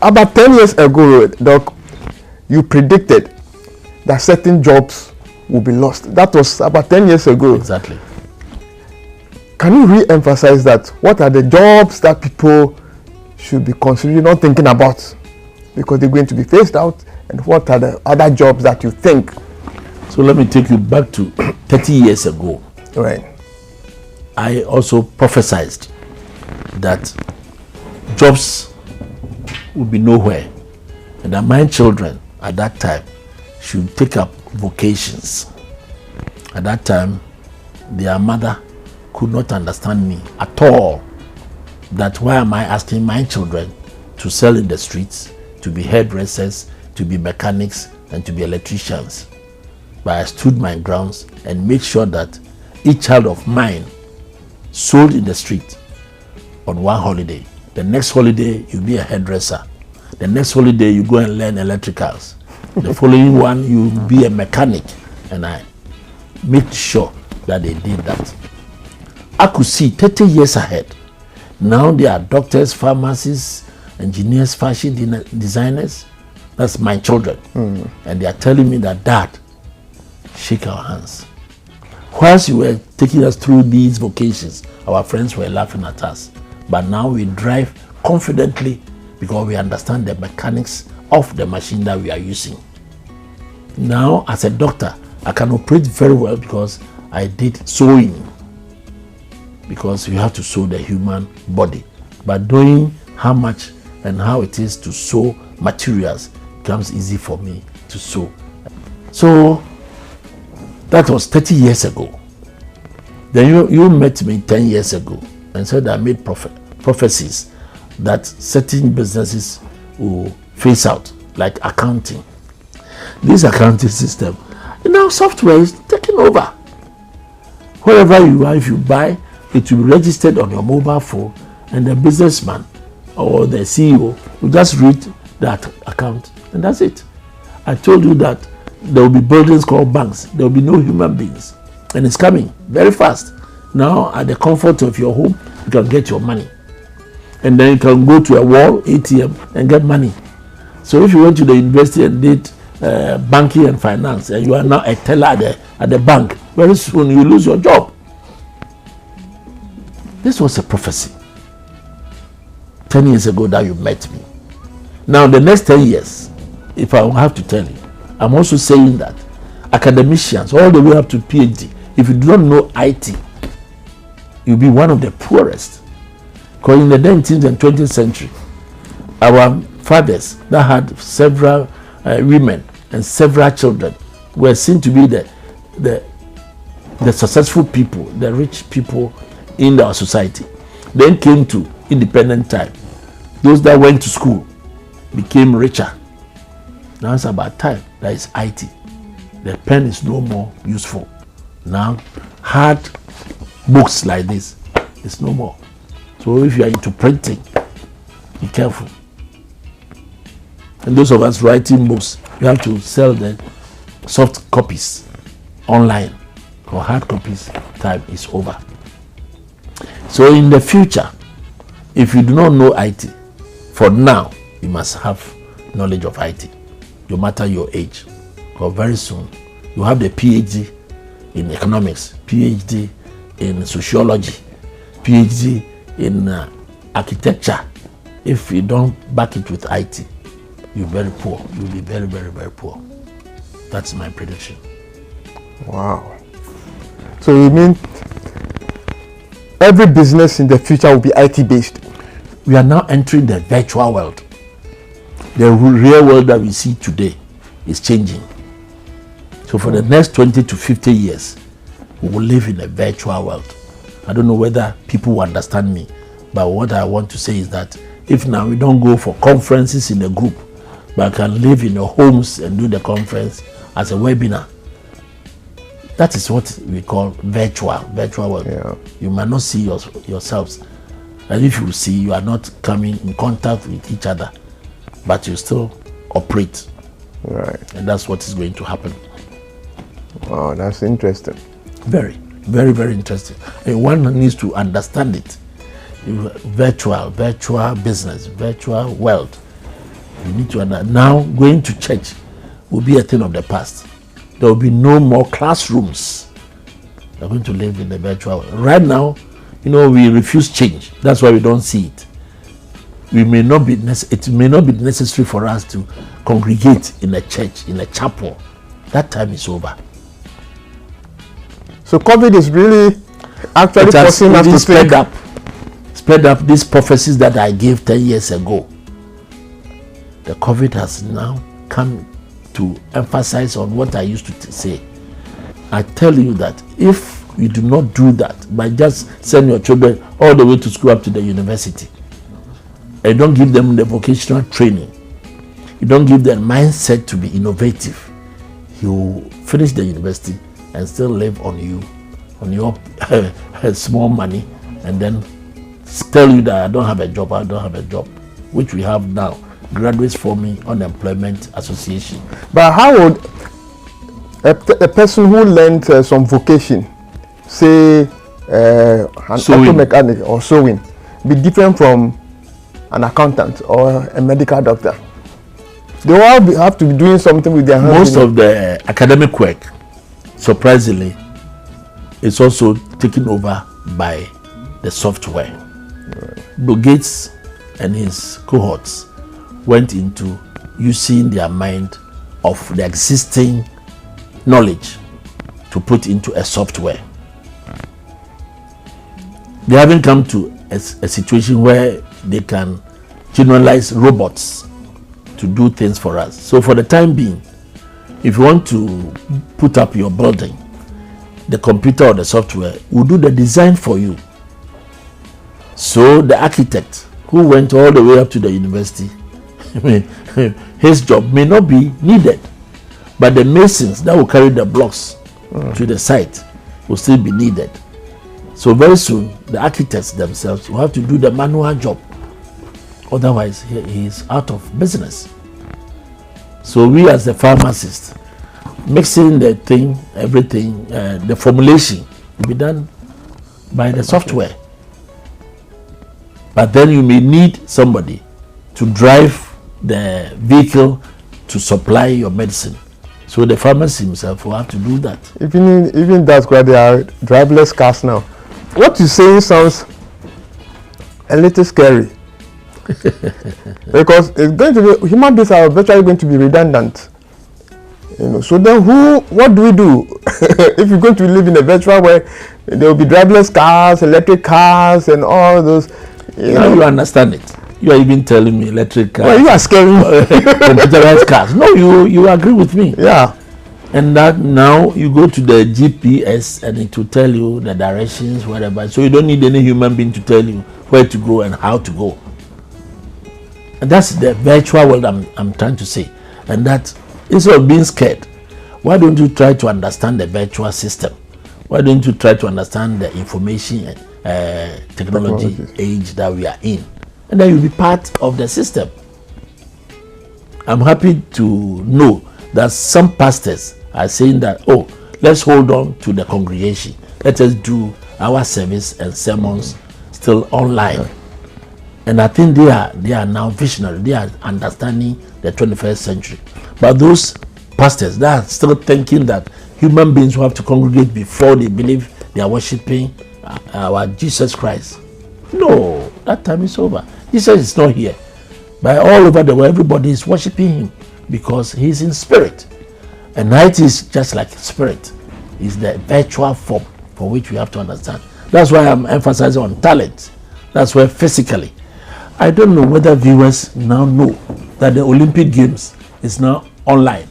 about 10 years ago, Doc, you predicted that certain jobs will be lost. That was about 10 years ago. Exactly. Can you re-emphasize that? What are the jobs that people should be considering, not thinking about, because they're going to be phased out? And what are the other jobs that you think? So let me take you back to 30 years ago. Right. I also prophesied that jobs would be nowhere, and that my children at that time should take up vocations. At that time, their mother could not understand me at all. That why am I asking my children to sell in the streets, to be hairdressers, to be mechanics, and to be electricians? But I stood my grounds and made sure that each child of mine sold in the street on one holiday. The next holiday, you be a hairdresser. The next holiday, you go and learn electricals. The following one, you be a mechanic. And I made sure that they did that. I could see 30 years ahead. Now they are doctors, pharmacists, engineers, fashion designers. That's my children. And they are telling me that, Dad, shake our hands. Whilst you were taking us through these vocations, our friends were laughing at us. But now we drive confidently because we understand the mechanics of the machine that we are using. Now, as a doctor, I can operate very well because I did sewing. Because you have to sew the human body. But knowing how much and how it is to sew materials becomes easy for me to sew. So that was 30 years ago. Then you met me 10 years ago and said I made prophecies that certain businesses will phase out, like accounting. This accounting system, now software is taking over. Wherever you are, if you buy, it will be registered on your mobile phone, and the businessman or the CEO will just read that account, and that's it. I told you that there will be buildings called banks. There will be no human beings, and it's coming very fast. Now, at the comfort of your home, you can get your money, and then you can go to a wall ATM and get money. So if you went to the university and did banking and finance, and you are now a teller at the bank, very soon you lose your job. This was a prophecy 10 years ago that you met me. Now, the next 10 years, if I have to tell you, I'm also saying that academicians, all the way up to PhD, if you do not know IT, you'll be one of the poorest. Because in the 19th and 20th century, our fathers that had several women and several children were seen to be the successful people, the rich people in our society. Then came to independent time. Those that went to school became richer. Now it's about time. That is IT. The pen is no more useful. Now hard books like this is no more. So if you are into printing, be careful. And those of us writing books, you have to sell the soft copies online. For hard copies, time is over. So in the future, if you do not know IT, for now, you must have knowledge of IT, no matter your age. Because very soon, you have the PhD in economics, PhD in sociology, PhD in architecture. If you don't back it with IT, you're very poor. You'll be very, very, very poor. That's my prediction. Wow. So you mean every business in the future will be IT based? We are now entering the virtual world. The real world that we see today is changing. So for the next 20 to 50 years, we will live in a virtual world. I don't know whether people will understand me, but what I want to say is that if now we don't go for conferences in a group, but can live in your homes and do the conference as a webinar, that is what we call virtual world. Yeah. You might not see yourselves. And if you see, you are not coming in contact with each other, but you still operate. Right. And that's what is going to happen. Wow, that's interesting. Very, very, very interesting. And one needs to understand it. Virtual business, virtual world. You need to understand. Now, going to church will be a thing of the past. There will be no more classrooms. We're going to live in the virtual world. Right now, you know, we refuse change. That's why we don't see it. It may not be necessary for us to congregate in a church, in a chapel. That time is over. So COVID is really actually forcing us to spread up these prophecies that I gave 10 years ago. The COVID has now come to emphasize on what I used to say. I tell you that if you do not do that by just sending your children all the way to school up to the university, and don't give them the vocational training, you don't give them mindset to be innovative, you finish the university and still live on your small money, and then tell you that I don't have a job, which we have now. Graduates forming unemployment association. But how would a person who learned some vocation, say an auto mechanic or sewing, be different from an accountant or a medical doctor? They all have to be doing something with their hands. Most of the academic work, surprisingly, is also taken over by the software. Right. Bill Gates and his cohorts went into using their mind of the existing knowledge to put into a software. They haven't come to a situation where they can generalize robots to do things for us. So for the time being, if you want to put up your building, the computer or the software will do the design for you. So the architect who went all the way up to the university, his job may not be needed, but the masons that will carry the blocks to the site will still be needed. So very soon, the architects themselves will have to do the manual job. Otherwise, he is out of business. So we as the pharmacists, mixing the thing, everything, the formulation will be done by the software. But then you may need somebody to drive the vehicle to supply your medicine. So the pharmacist himself will have to do that. Even that's why there are driverless cars now. What you're saying sounds a little scary. Because it's going to be, human beings are eventually going to be redundant. You know, so then what do we do? If you're going to live in a virtual where there will be driverless cars, electric cars, and all those. Now you understand it. You are even telling me electric cars. Well, you are scaring me. Computerized cars. No, you agree with me. Yeah. And that now you go to the GPS and it will tell you the directions, wherever. So you don't need any human being to tell you where to go and how to go. And that's the virtual world I'm trying to say. And that instead of being scared, why don't you try to understand the virtual system? Why don't you try to understand the information technology age that we are in? And then you'll be part of the system. I'm happy to know that some pastors are saying that, oh, let's hold on to the congregation. Let us do our service and sermons still online. Right. And I think they are now visionary. They are understanding the 21st century. But those pastors that are still thinking that human beings will have to congregate before they believe they are worshiping our Jesus Christ. No, that time is over. Jesus is not here. But all over the world, everybody is worshiping him because he's in spirit. And night is just like spirit. It's the virtual form for which we have to understand. That's why I'm emphasizing on talent. That's why physically. I don't know whether viewers now know that the Olympic Games is now online.